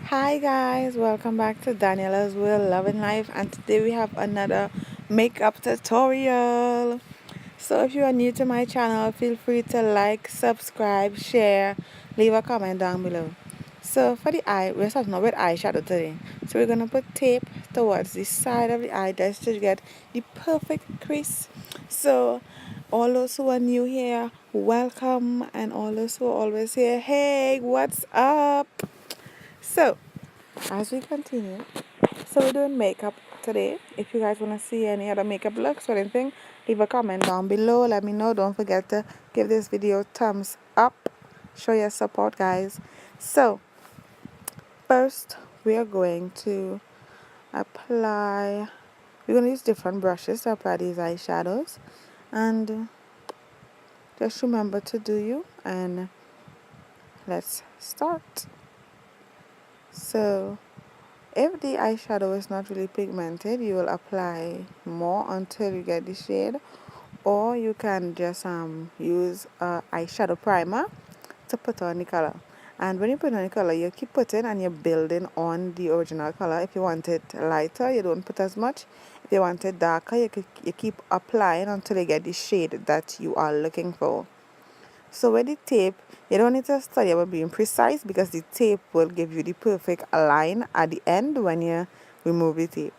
Hi guys, welcome back to Daniella's World Love and Life, and today we have another makeup tutorial. So if you are new to my channel, feel free to like, subscribe, share, leave a comment down below. So for the eye, we're starting off with eyeshadow today. So we're gonna put tape towards the side of the eye just to get the perfect crease. So all those who are new here, welcome, and all those who are always here, hey, what's up? So as we continue, so we're doing makeup today. If you guys want to see any other makeup looks or anything, leave a comment down below. Let me know. Don't forget to give this video thumbs up. Show your support, guys. So first, we are going to apply. We're going to use different brushes to apply these eyeshadows, and just remember to do you. And let's start. So if the eyeshadow is not really pigmented, you will apply more until you get the shade, or you can just use a eyeshadow primer to put on the color. And when you put on the color, you keep putting and you're building on the original color. If you want it lighter, you don't put as much. If you want it darker, you keep applying until you get the shade that you are looking for. So with the tape, you don't need to study about being precise because the tape will give you the perfect line at the end when you remove the tape.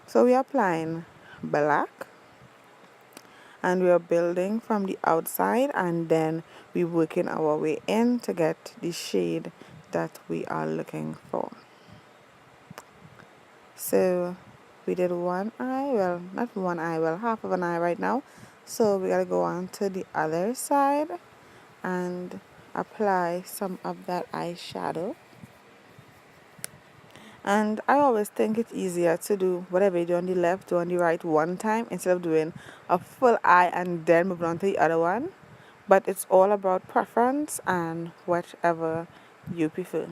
So we are applying black and we are building from the outside, and then we're working our way in to get the shade that we are looking for. So we did one eye, well, not one eye, well, half of an eye right now. So we gotta go on to the other side and apply some of that eyeshadow. And I always think it's easier to do whatever you do on the left, do on the right one time instead of doing a full eye and then moving on to the other one. But it's all about preference and whatever you prefer.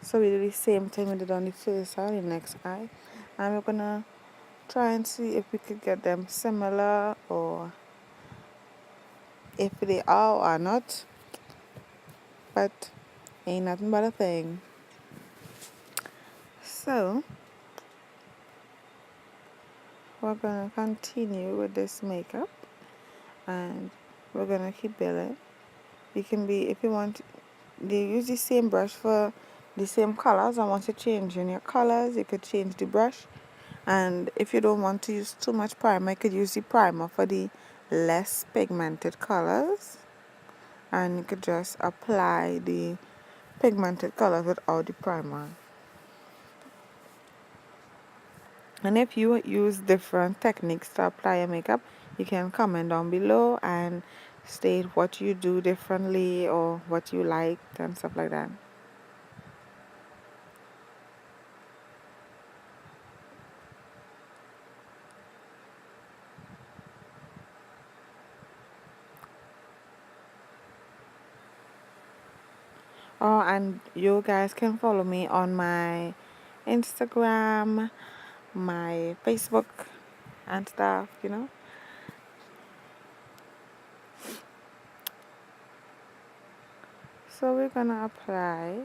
So we do the same thing we did on the first eye, the next eye. And we're gonna try and see if we could get them similar, or if they are or not. But ain't nothing but a thing. So we're gonna continue with this makeup, and we're gonna keep building. You can be, if you want, they use the same brush for the same colors, and once you change in your colors, you could change the brush. And if you don't want to use too much primer, you could use the primer for the less pigmented colors, and you could just apply the pigmented colors without the primer. And if you use different techniques to apply your makeup, you can comment down below and state what you do differently or what you like and stuff like that. Oh, and you guys can follow me on my Instagram, my Facebook, and stuff. So we're gonna apply.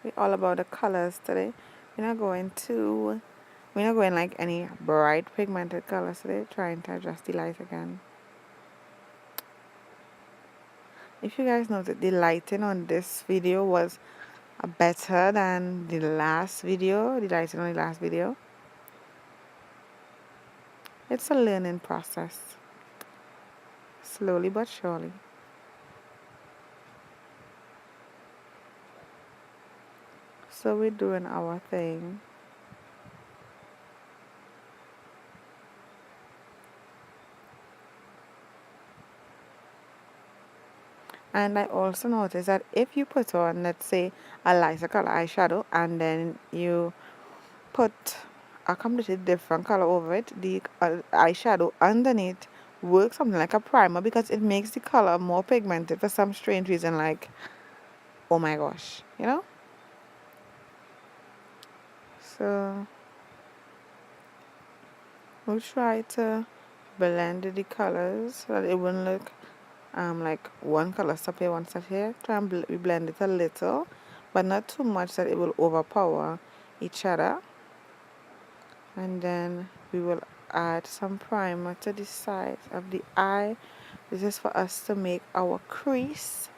We're all about the colors today. We're not going like any bright pigmented colors today. Trying to adjust the light again. If you guys noticed, the lighting on this video was better than the last video. The lighting on the last video. It's a learning process. Slowly but surely. So we're doing our thing. And I also noticed that if you put on, let's say, a lighter color eyeshadow, and then you put a completely different color over it, the eyeshadow underneath works something like a primer because it makes the color more pigmented for some strange reason, like, oh my gosh. So we'll try to blend the colors so that it won't look like one color stop here, one stop here. Try and we blend it a little, but not too much that it will overpower each other. And then we will add some primer to the side of the eye. This is for us to make our crease.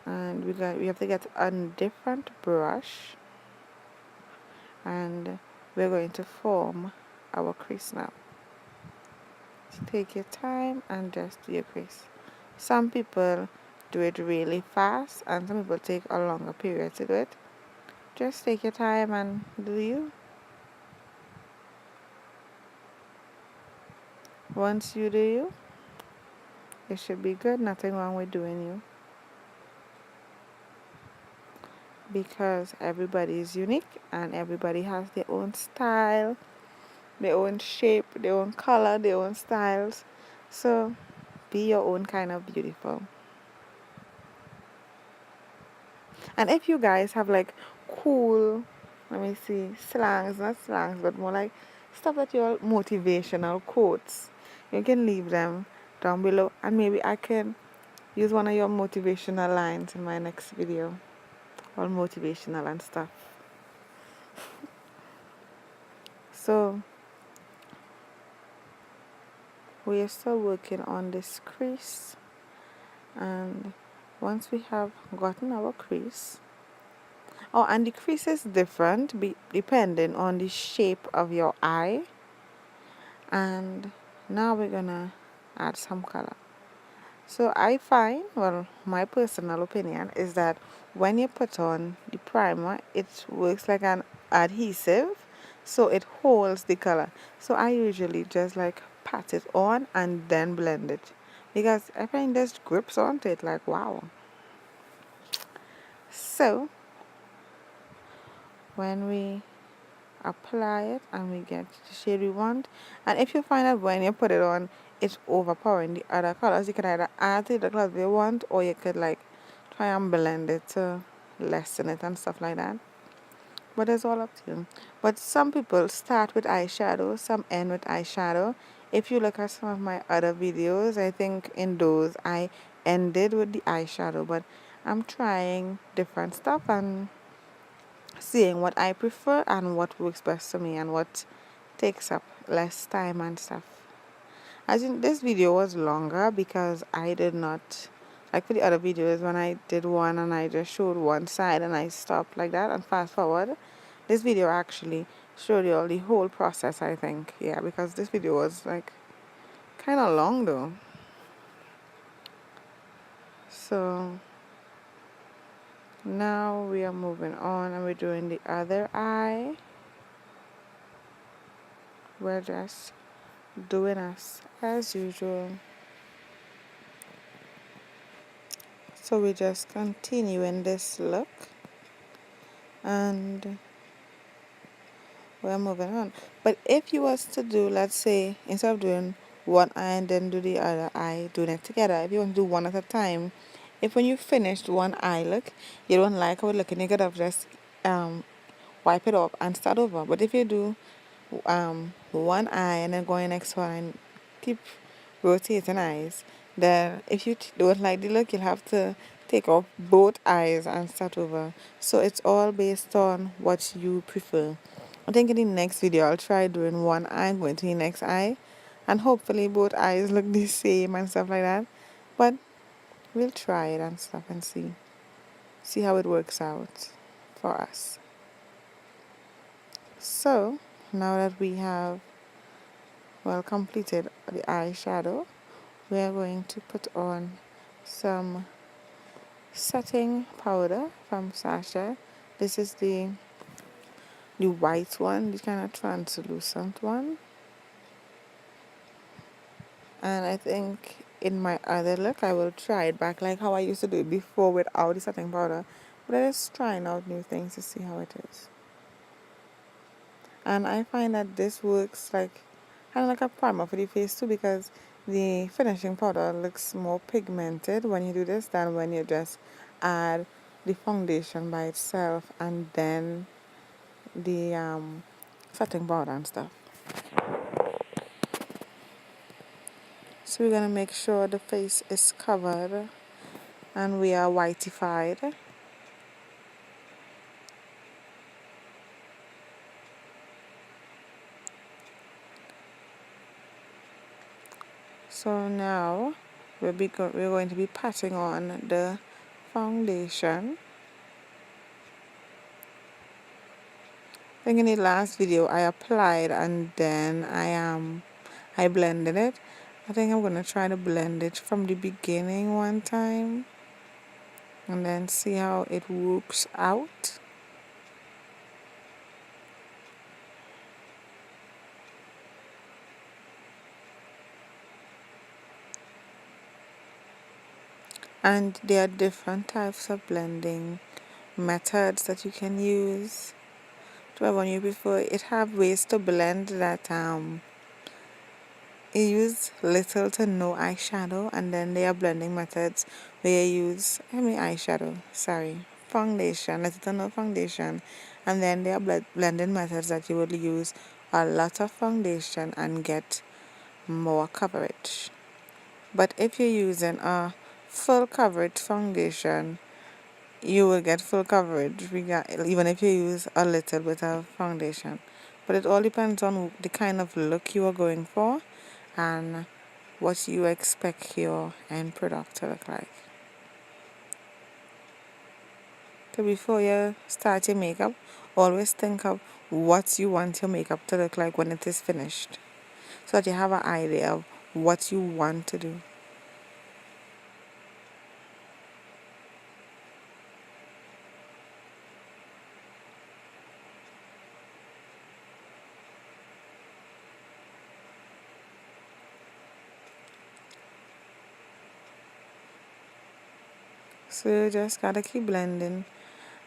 And we have to get a different brush, and we're going to form our crease now. So take your time and just do your crease. Some people do it really fast, and some people take a longer period to do it. Just take your time and do you. Once you do you, it should be good. Nothing wrong with doing you, because everybody is unique and everybody has their own style, their own shape, their own color, their own styles. So be your own kind of beautiful. And if you guys have like cool, let me see, slangs, not slangs, but more like stuff that you're motivational quotes, you can leave them down below, and maybe I can use one of your motivational lines in my next video. All motivational and stuff. So we are still working on this crease, and once we have gotten our crease, oh, and the crease is different depending on the shape of your eye. And now we're gonna add some color. So I find, well, my personal opinion is that when you put on the primer, it works like an adhesive, so it holds the color. So I usually just like pat it on and then blend it, because I find there's grips onto it, like wow. So when we apply it and we get the shade we want, and if you find that when you put it on it's overpowering the other colors, you can either add to the colors you want, or you could like try and blend it to lessen it and stuff like that. But it's all up to you. But some people start with eyeshadow, some end with eyeshadow. If you look at some of my other videos, I think in those I ended with the eyeshadow, but I'm trying different stuff and seeing what I prefer and what works best for me and what takes up less time and stuff. As in, this video was longer because I did not, like for the other videos, when I did one and I just showed one side and I stopped like that and fast forward. This video actually showed you all the whole process, I think. Yeah, because this video was like kind of long though. So now we are moving on and we're doing the other eye. We're just doing us as usual. So we just continue in this look and we're moving on. But if you was to do, let's say, instead of doing one eye and then do the other eye, doing it together, if you want to do one at a time, if when you finished one eye look, you don't like how it looking, you could have just wipe it off and start over. But if you do one eye and then go in next one and keep rotating eyes, then if you don't like the look, you'll have to take off both eyes and start over. So it's all based on what you prefer. I think in the next video I'll try doing one eye, going to the next eye, and hopefully both eyes look the same and stuff like that. But we'll try it and stuff and see how it works out for us. So now that we have completed the eyeshadow, we are going to put on some setting powder from Sasha. This is the white one, the kind of translucent one. And I think in my other look I will try it back like how I used to do it before without the setting powder. But I'm just trying out new things to see how it is. And I find that this works like kind of like a primer for the face too, because the finishing powder looks more pigmented when you do this than when you just add the foundation by itself and then the setting powder and stuff. So we're gonna make sure the face is covered and we are whiteified. So now we're going to be patting on the foundation. I think in the last video I applied and then I blended it. I think I'm gonna try to blend it from the beginning one time and then see how it works out. And there are different types of blending methods that you can use. To when you before it have ways to blend that you use little to no eyeshadow, and then there are blending methods where you use foundation, little to no foundation, and then there are blending methods that you would use a lot of foundation and get more coverage. But if you're using a full coverage foundation, you will get full coverage even if you use a little bit of foundation. But it all depends on the kind of look you are going for and what you expect your end product to look like. So before you start your makeup, always think of what you want your makeup to look like when it is finished, so that you have an idea of what you want to do. So you just gotta keep blending.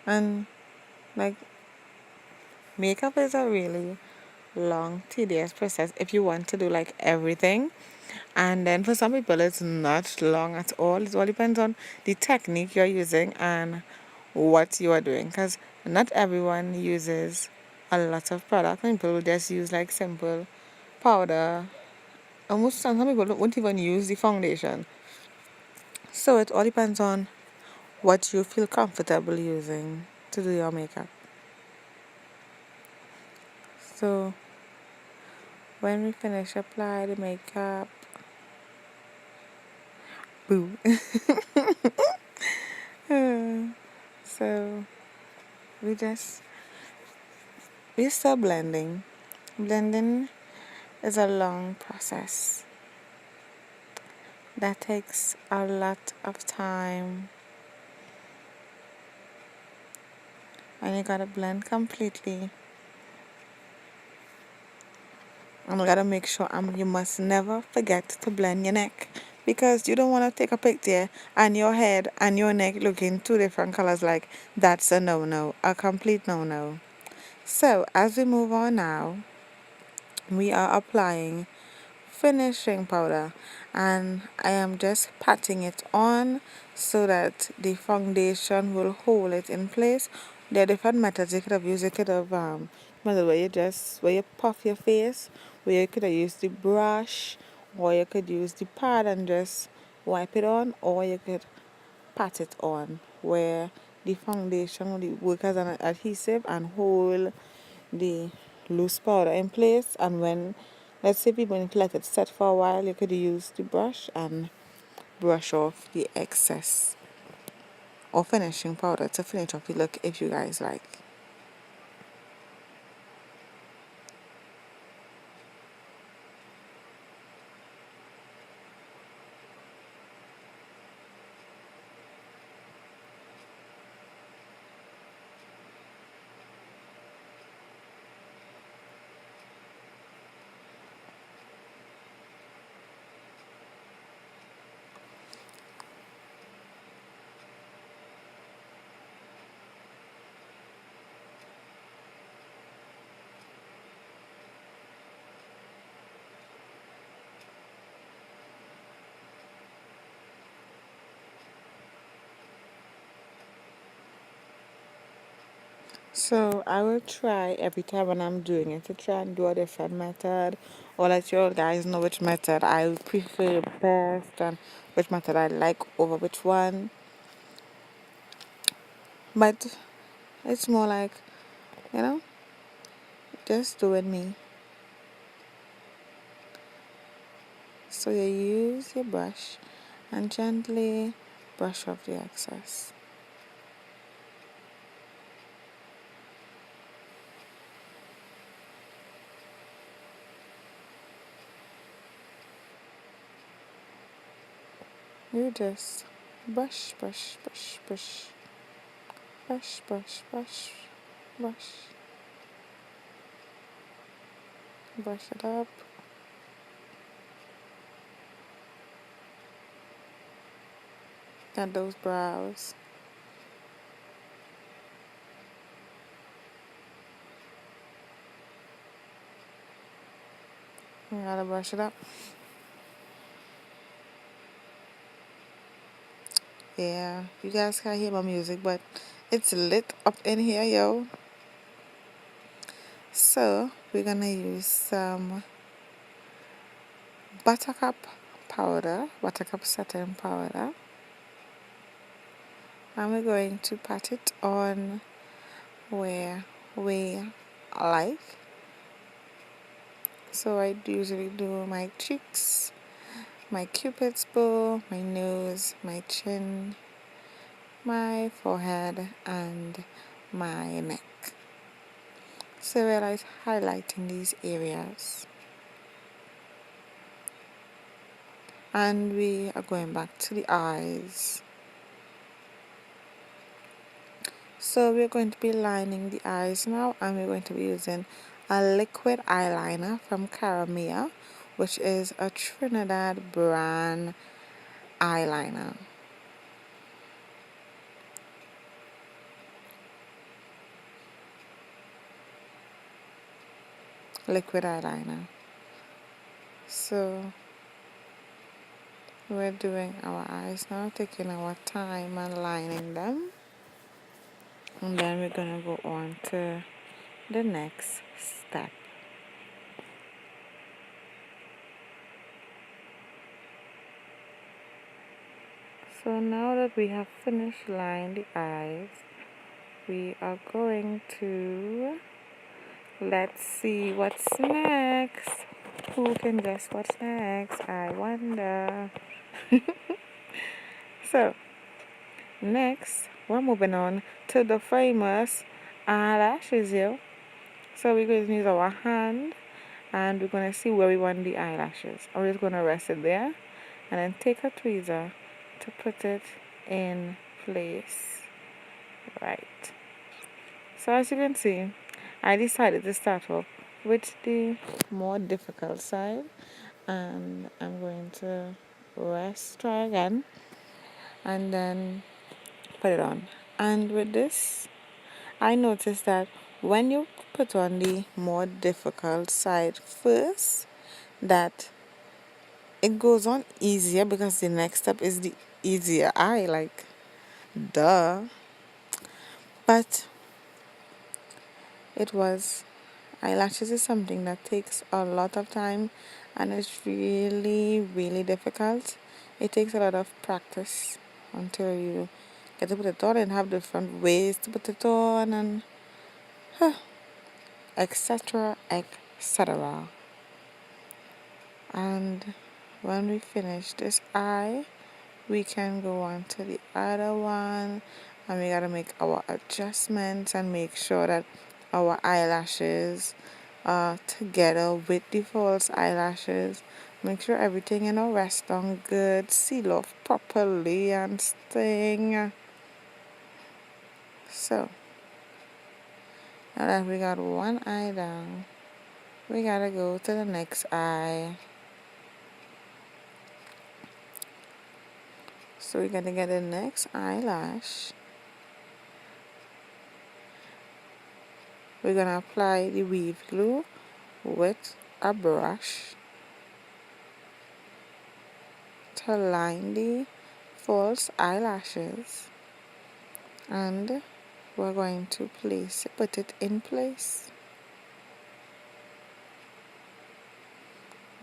And like, makeup is a really long, tedious process if you want to do like everything. And then for some people, it's not long at all. It all depends on the technique you're using and what you are doing. Because not everyone uses a lot of product. Some people will just use like simple powder. Almost some people won't even use the foundation. So it all depends on what you feel comfortable using to do your makeup. So when we finish apply the makeup, boo. So we just we're still blending. Blending is a long process that takes a lot of time, and you gotta blend completely. And you gotta make sure you must never forget to blend your neck, because you don't want to take a picture and your head and your neck looking two different colors. Like, that's a no-no, a complete no-no. So as we move on now, we are applying finishing powder, and I am just patting it on so that the foundation will hold it in place. There are different methods you could have used. You could have method where you puff your face, where you could have used the brush, or you could use the pad and just wipe it on, or you could pat it on where the foundation will work as an adhesive and hold the loose powder in place. And when, let's say, people need to let it set for a while, you could use the brush and brush off the excess or finishing powder to finish off the look if you guys like. So I will try every time when I'm doing it to try and do a different method I'll let you guys know which method I prefer best and which method I like over which one. But it's more like, you know, just do it me. So you use your brush and gently brush off the excess. You just brush, brush, brush, brush, brush, brush, brush, brush, brush it up. Get those brows. You gotta brush it up. Yeah, you guys can't hear my music, but it's lit up in here, yo. So we're gonna use some buttercup powder, buttercup satin powder, and we're going to pat it on where we like. So I usually do my cheeks, my cupid's bow, my nose, my chin, my forehead, and my neck. So we're like highlighting these areas. And we are going back to the eyes. So we're going to be lining the eyes now, and we're going to be using a liquid eyeliner from Caramia, which is a Trinidad brand eyeliner. Liquid eyeliner. So we're doing our eyes now, taking our time and lining them. And then we're going to go on to the next step. So now that we have finished lining the eyes, we are going to, let's see what's next. Who can guess what's next? I wonder. So, next, we're moving on to the famous eyelashes, yo. So we're going to use our hand and we're going to see where we want the eyelashes. I'm just going to rest it there and then take a tweezer to put it in place. Right. So as you can see, I decided to start off with the more difficult side, and I'm going to try again, and then put it on. And with this, I noticed that when you put on the more difficult side first, that it goes on easier because the next step is the easier eye, like duh. But it was eyelashes is something that takes a lot of time and it's really, really difficult. It takes a lot of practice until you get to put it on and have different ways to put it on and etc. etc. And when we finish this eye, we can go on to the other one and we gotta make our adjustments and make sure that our eyelashes are together with the false eyelashes. Make sure everything rests on good, seal off properly and sting. So now that we got one eye down, we gotta go to the next eye. So we're gonna get the next eyelash. We're gonna apply the weave glue with a brush to line the false eyelashes, and we're going to put it in place.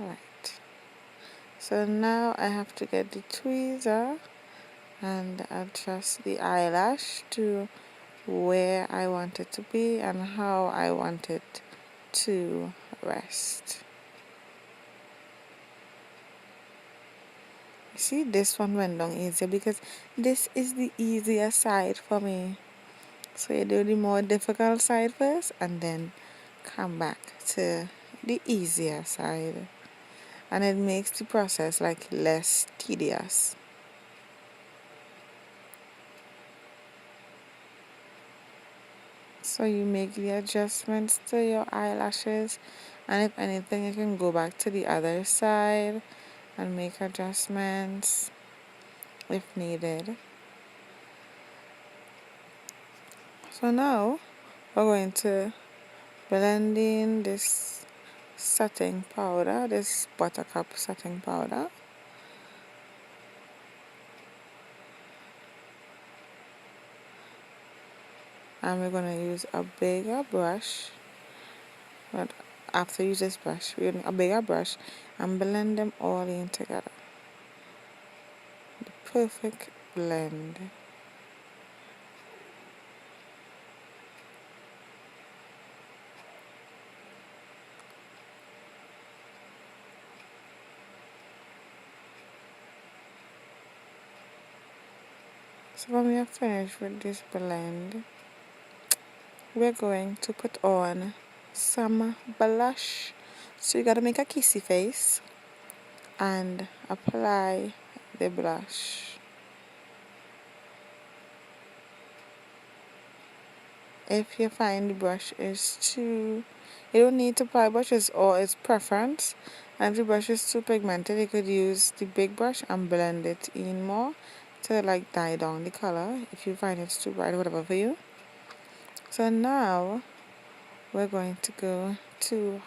Right. So now I have to get the tweezer and adjust the eyelash to where I want it to be and how I want it to rest. See, this one went down easier because this is the easier side for me. So you do the more difficult side first and then come back to the easier side. And it makes the process like less tedious. So you make the adjustments to your eyelashes, and if anything you can go back to the other side and make adjustments if needed. So now we're going to blend in this setting powder, this buttercup setting powder. And we're going to use a bigger brush. But after you use this brush, we're using a bigger brush and blend them all in together. The perfect blend. So when we are finished with this blend, we're going to put on some blush. So you gotta make a kissy face and apply the blush. If you find the brush is too, you don't need to apply brushes or it's preference. And if the brush is too pigmented, you could use the big brush and blend it in more to like dye down the color if you find it's too bright or whatever for you. So now we're going to go to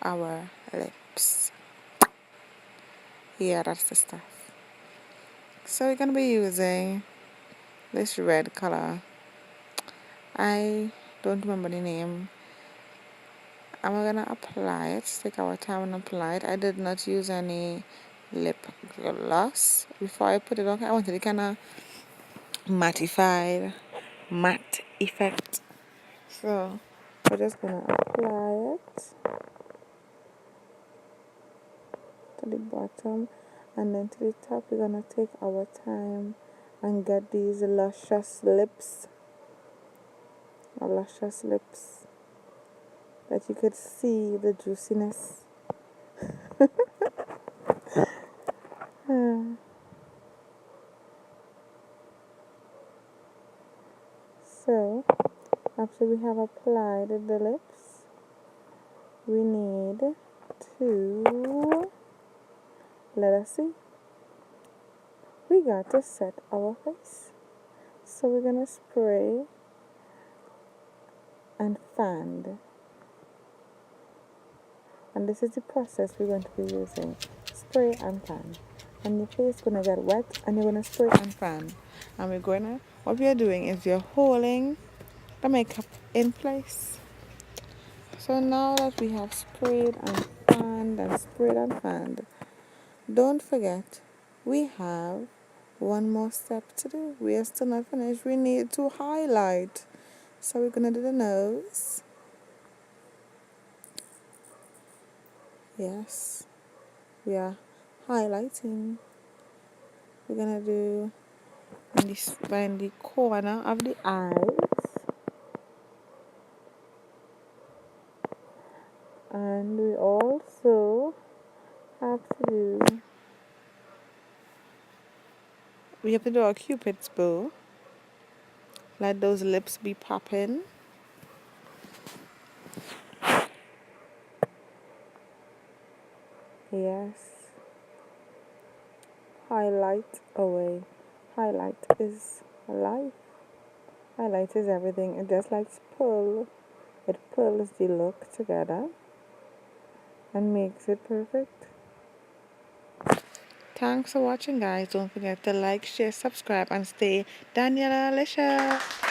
our lips. Yeah, that's the stuff. So we're going to be using this red color. I don't remember the name. I'm going to apply it, take our time and apply it. I did not use any lip gloss before I put it on. I wanted it kind of mattified, matte effect. So we're just going to apply it to the bottom, and then to the top we're gonna take our time and get these luscious lips that you could see the juiciness. So after we have applied the lips, we need to, let us see, we got to set our face. So we're gonna spray and fan. And this is the process we're going to be using. Spray and fan. And your face is going to get wet and you're going to spray and fan. And what we are doing is we're holding the makeup in place. So now that we have sprayed and fanned and sprayed and fanned, don't forget, we have one more step to do. We are still not finished. We need to highlight. So we're going to do the nose. Yes. We are highlighting. We're gonna do this in the corner of the eyes, and we also have to do a cupid's bow. Let those lips be popping. Yes. Highlight away. Highlight is life. Highlight is everything. It just like pull. It pulls the look together and makes it perfect. Thanks for watching, guys. Don't forget to like, share, subscribe, and stay Danyellalicious.